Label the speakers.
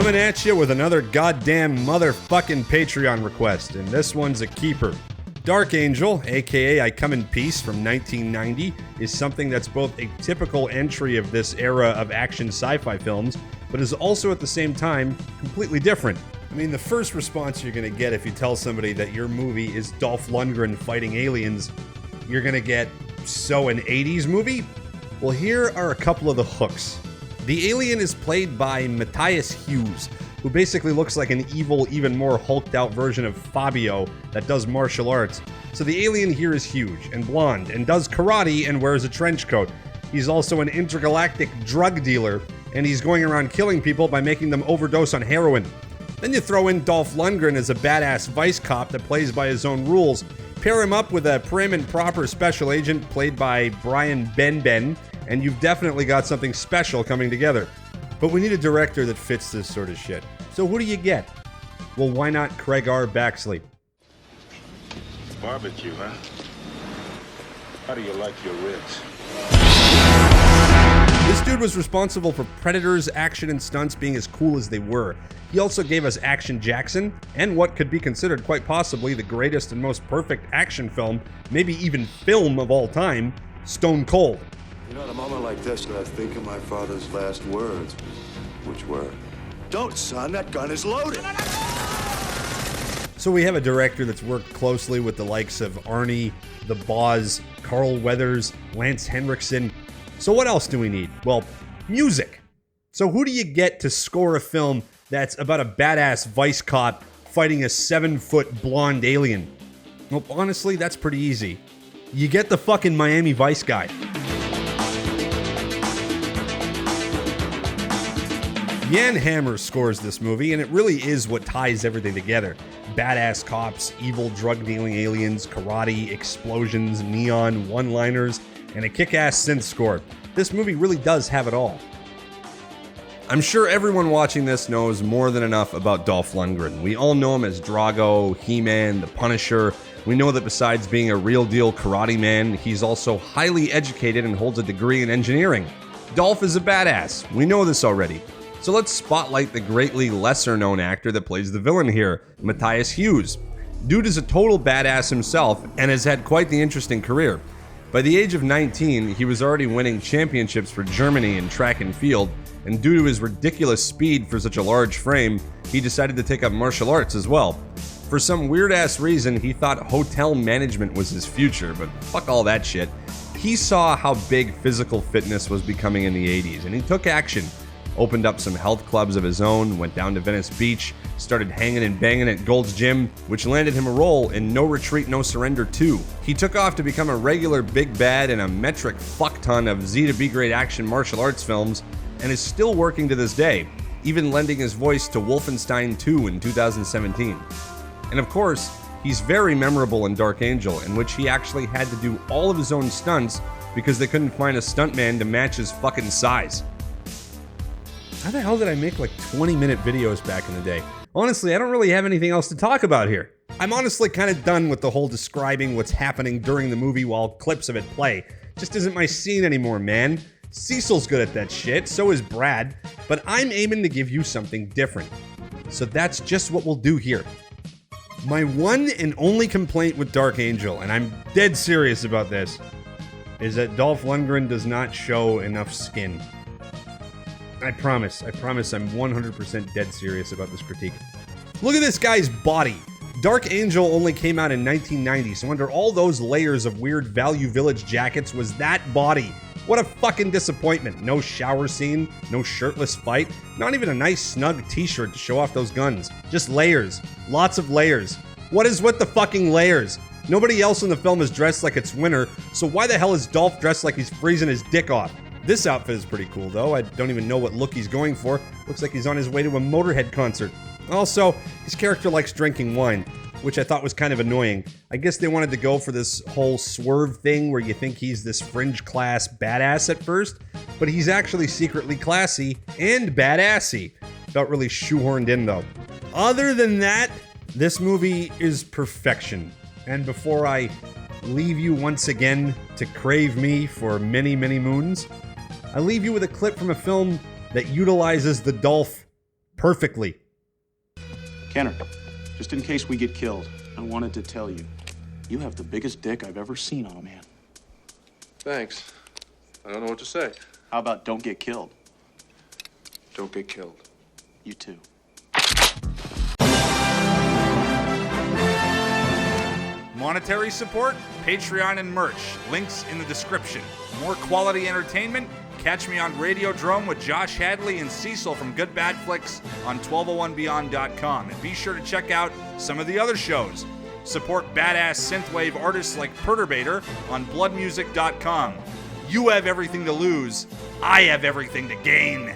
Speaker 1: Coming at you with another goddamn motherfucking Patreon request, and this one's a keeper. Dark Angel, aka I Come in Peace from 1990, is something that's both a typical entry of this era of action sci-fi films, but is also at the same time completely different. I mean, the first response you're gonna get if you tell somebody that your movie is Dolph Lundgren fighting aliens, you're gonna get, so an 80s movie? Well, here are a couple of the hooks. The alien is played by Matthias Hughes, who basically looks like an evil, even more hulked out version of Fabio that does martial arts. So the alien here is huge and blonde and does karate and wears a trench coat. He's also an intergalactic drug dealer, and he's going around killing people by making them overdose on heroin. Then you throw in Dolph Lundgren as a badass vice cop that plays by his own rules. Pair him up with a prim and proper special agent played by Brian Benben, and you've definitely got something special coming together. But we need a director that fits this sort of shit. So who do you get? Well, why not Craig R. Baxley?
Speaker 2: Barbecue, huh? How do you like your ribs?
Speaker 1: This dude was responsible for Predator's action and stunts being as cool as they were. He also gave us Action Jackson, and what could be considered quite possibly the greatest and most perfect action film, maybe even film of all time, Stone Cold.
Speaker 3: You know, at a moment like this, I think of my father's last words, which were, "Don't, son, that gun is loaded."
Speaker 1: So we have a director that's worked closely with the likes of Arnie, The Boz, Carl Weathers, Lance Henriksen. So what else do we need? Well, music. So who do you get to score a film that's about a badass vice cop fighting a 7-foot blonde alien? Well, honestly, that's pretty easy. You get the fucking Miami Vice guy. Jan Hammer scores this movie, and it really is what ties everything together. Badass cops, evil drug-dealing aliens, karate, explosions, neon, one-liners, and a kick-ass synth score. This movie really does have it all. I'm sure everyone watching this knows more than enough about Dolph Lundgren. We all know him as Drago, He-Man, the Punisher. We know that besides being a real-deal karate man, he's also highly educated and holds a degree in engineering. Dolph is a badass. We know this already. So let's spotlight the greatly lesser-known actor that plays the villain here, Matthias Hughes. Dude is a total badass himself and has had quite the interesting career. By the age of 19, he was already winning championships for Germany in track and field, and due to his ridiculous speed for such a large frame, he decided to take up martial arts as well. For some weird-ass reason, he thought hotel management was his future, but fuck all that shit. He saw how big physical fitness was becoming in the 80s, and he took action. Opened up some health clubs of his own, went down to Venice Beach, started hanging and banging at Gold's Gym, which landed him a role in No Retreat, No Surrender 2. He took off to become a regular big bad in a metric fuckton of Z to B grade action martial arts films, and is still working to this day, even lending his voice to Wolfenstein 2 in 2017. And of course, he's very memorable in Dark Angel, in which he actually had to do all of his own stunts because they couldn't find a stuntman to match his fucking size. How the hell did I make like 20-minute videos back in the day? Honestly, I don't really have anything else to talk about here. I'm honestly kind of done with the whole describing what's happening during the movie while clips of it play. Just isn't my scene anymore, man. Cecil's good at that shit, so is Brad, but I'm aiming to give you something different. So that's just what we'll do here. My one and only complaint with Dark Angel, and I'm dead serious about this, is that Dolph Lundgren does not show enough skin. I promise I'm 100% dead serious about this critique. Look at this guy's body. Dark Angel only came out in 1990, so under all those layers of weird Value Village jackets was that body. What a fucking disappointment. No shower scene, no shirtless fight, not even a nice snug t-shirt to show off those guns. Just layers. Lots of layers. What is with the fucking layers? Nobody else in the film is dressed like it's winter, so why the hell is Dolph dressed like he's freezing his dick off? This outfit is pretty cool though. I don't even know what look he's going for. Looks like he's on his way to a Motorhead concert. Also, his character likes drinking wine, which I thought was kind of annoying. I guess they wanted to go for this whole swerve thing where you think he's this fringe class badass at first, but he's actually secretly classy and badassy. Felt really shoehorned in though. Other than that, this movie is perfection. And before I leave you once again to crave me for many, many moons, I leave you with a clip from a film that utilizes the Dolph perfectly.
Speaker 4: Kenner, just in case we get killed, I wanted to tell you, you have the biggest dick I've ever seen on a man.
Speaker 5: Thanks. I don't know what to say.
Speaker 4: How about don't get killed?
Speaker 5: Don't get killed.
Speaker 4: You too.
Speaker 6: Monetary support, Patreon, and merch. Links in the description. More quality entertainment? Catch me on Radiodrome with Josh Hadley and Cecil from Good Bad Flicks on 1201beyond.com. And be sure to check out some of the other shows. Support badass synthwave artists like Perturbator on bloodmusic.com. You have everything to lose. I have everything to gain.